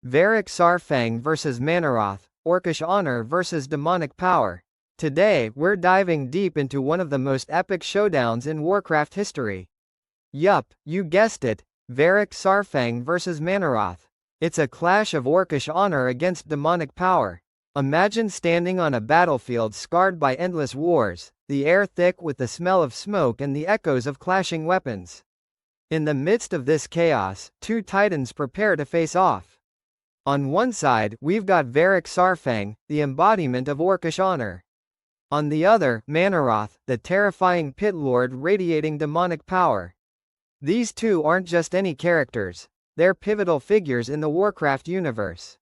Varok Saurfang vs Mannoroth, Orcish honor versus demonic power. Today, we're diving deep into one of the most epic showdowns in Warcraft history. Yup, you guessed it, Varok Saurfang vs Mannoroth. It's a clash of Orcish honor against demonic power. Imagine standing on a battlefield scarred by endless wars, the air thick with the smell of smoke and the echoes of clashing weapons. In the midst of this chaos, two titans prepare to face off. On one side, we've got Varok Saurfang, the embodiment of Orcish honor. On the other, Mannoroth, the terrifying pit lord radiating demonic power. These two aren't just any characters, they're pivotal figures in the Warcraft universe.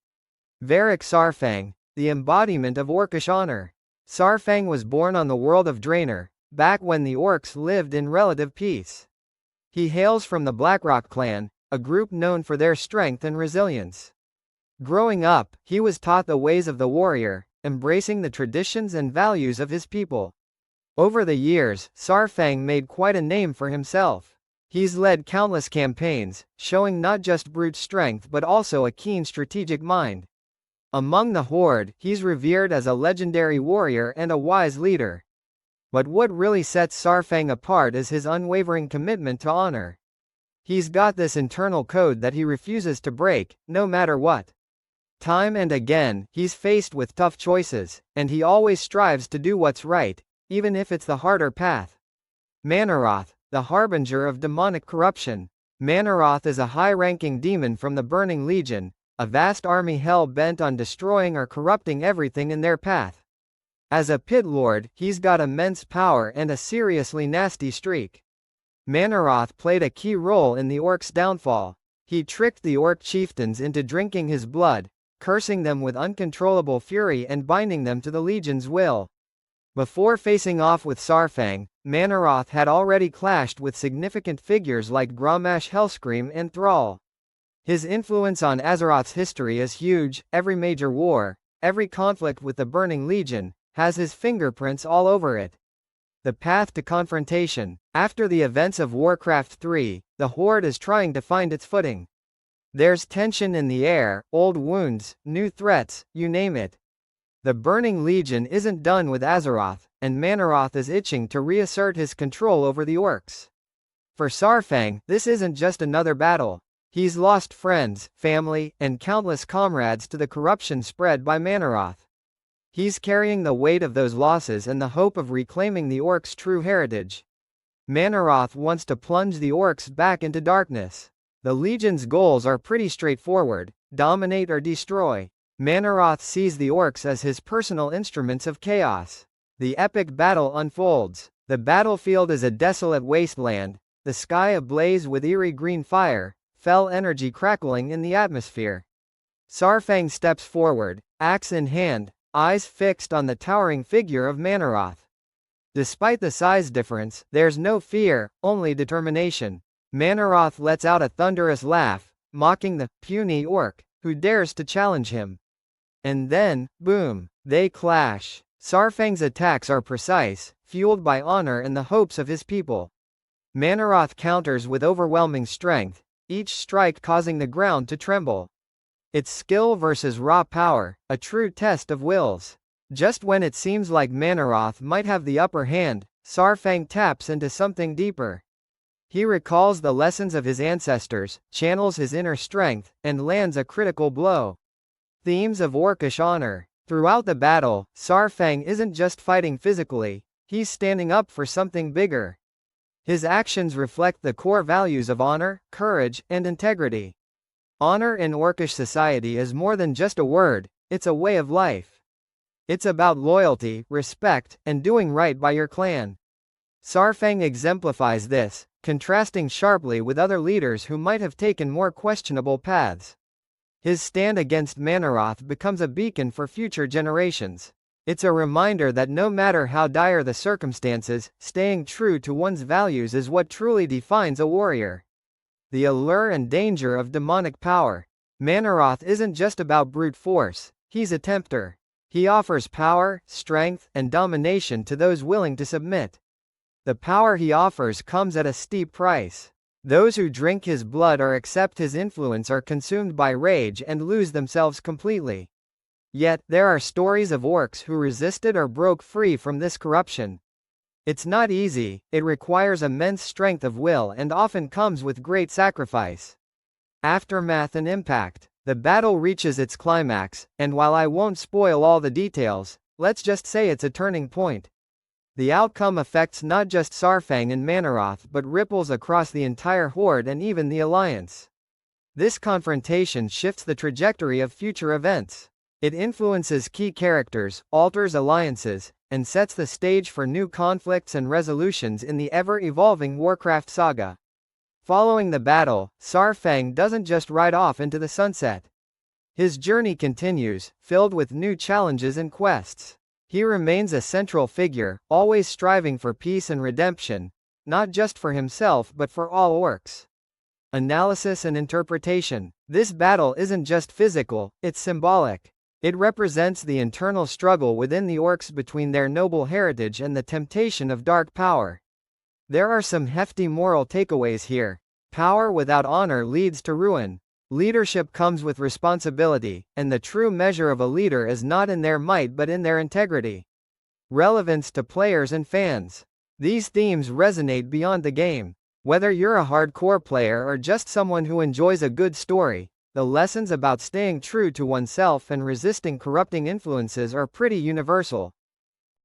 Varok Saurfang, the embodiment of Orcish honor. Saurfang was born on the world of Draenor, back when the Orcs lived in relative peace. He hails from the Blackrock clan, a group known for their strength and resilience. Growing up, he was taught the ways of the warrior, embracing the traditions and values of his people. Over the years, Saurfang made quite a name for himself. He's led countless campaigns, showing not just brute strength but also a keen strategic mind. Among the Horde, he's revered as a legendary warrior and a wise leader. But what really sets Saurfang apart is his unwavering commitment to honor. He's got this internal code that he refuses to break, no matter what. Time and again, he's faced with tough choices, and he always strives to do what's right, even if it's the harder path. Mannoroth, the harbinger of demonic corruption. Mannoroth is a high-ranking demon from the Burning Legion, a vast army hell-bent on destroying or corrupting everything in their path. As a pit lord, he's got immense power and a seriously nasty streak. Mannoroth played a key role in the Orcs' downfall. He tricked the Orc chieftains into drinking his blood, cursing them with uncontrollable fury and binding them to the Legion's will. Before facing off with Saurfang, Mannoroth had already clashed with significant figures like Grommash Hellscream and Thrall. His influence on Azeroth's history is huge. Every major war, every conflict with the Burning Legion, has his fingerprints all over it. The path to confrontation. After the events of Warcraft 3, the Horde is trying to find its footing. There's tension in the air, old wounds, new threats, you name it. The Burning Legion isn't done with Azeroth, and Mannoroth is itching to reassert his control over the Orcs. For Saurfang, this isn't just another battle. He's lost friends, family, and countless comrades to the corruption spread by Mannoroth. He's carrying the weight of those losses and the hope of reclaiming the Orcs' true heritage. Mannoroth wants to plunge the Orcs back into darkness. The Legion's goals are pretty straightforward: dominate or destroy. Mannoroth sees the Orcs as his personal instruments of chaos. The epic battle unfolds. The battlefield is a desolate wasteland, the sky ablaze with eerie green fire, fell energy crackling in the atmosphere. Saurfang steps forward, axe in hand, eyes fixed on the towering figure of Mannoroth. Despite the size difference, there's no fear, only determination. Mannoroth lets out a thunderous laugh, mocking the puny orc who dares to challenge him. And then, boom, they clash. Saurfang's attacks are precise, fueled by honor and the hopes of his people. Mannoroth counters with overwhelming strength, each strike causing the ground to tremble. It's skill versus raw power, a true test of wills. Just when it seems like Mannoroth might have the upper hand, Saurfang taps into something deeper. He recalls the lessons of his ancestors, channels his inner strength, and lands a critical blow. Themes of Orcish honor. Throughout the battle, Saurfang isn't just fighting physically, he's standing up for something bigger. His actions reflect the core values of honor, courage, and integrity. Honor in Orcish society is more than just a word, it's a way of life. It's about loyalty, respect, and doing right by your clan. Saurfang exemplifies this, contrasting sharply with other leaders who might have taken more questionable paths. His stand against Mannoroth becomes a beacon for future generations. It's a reminder that no matter how dire the circumstances, staying true to one's values is what truly defines a warrior. The allure and danger of demonic power. Mannoroth isn't just about brute force, he's a tempter. He offers power, strength, and domination to those willing to submit. The power he offers comes at a steep price. Those who drink his blood or accept his influence are consumed by rage and lose themselves completely. Yet, there are stories of orcs who resisted or broke free from this corruption. It's not easy, it requires immense strength of will and often comes with great sacrifice. Aftermath and impact. The battle reaches its climax, and while I won't spoil all the details, let's just say it's a turning point. The outcome affects not just Saurfang and Mannoroth but ripples across the entire Horde and even the Alliance. This confrontation shifts the trajectory of future events. It influences key characters, alters alliances, and sets the stage for new conflicts and resolutions in the ever-evolving Warcraft saga. Following the battle, Saurfang doesn't just ride off into the sunset. His journey continues, filled with new challenges and quests. He remains a central figure, always striving for peace and redemption, not just for himself but for all orcs. Analysis and interpretation. This battle isn't just physical, it's symbolic. It represents the internal struggle within the orcs between their noble heritage and the temptation of dark power. There are some hefty moral takeaways here. Power without honor leads to ruin. Leadership comes with responsibility, and the true measure of a leader is not in their might but in their integrity. Relevance to players and fans. These themes resonate beyond the game. Whether you're a hardcore player or just someone who enjoys a good story, the lessons about staying true to oneself and resisting corrupting influences are pretty universal.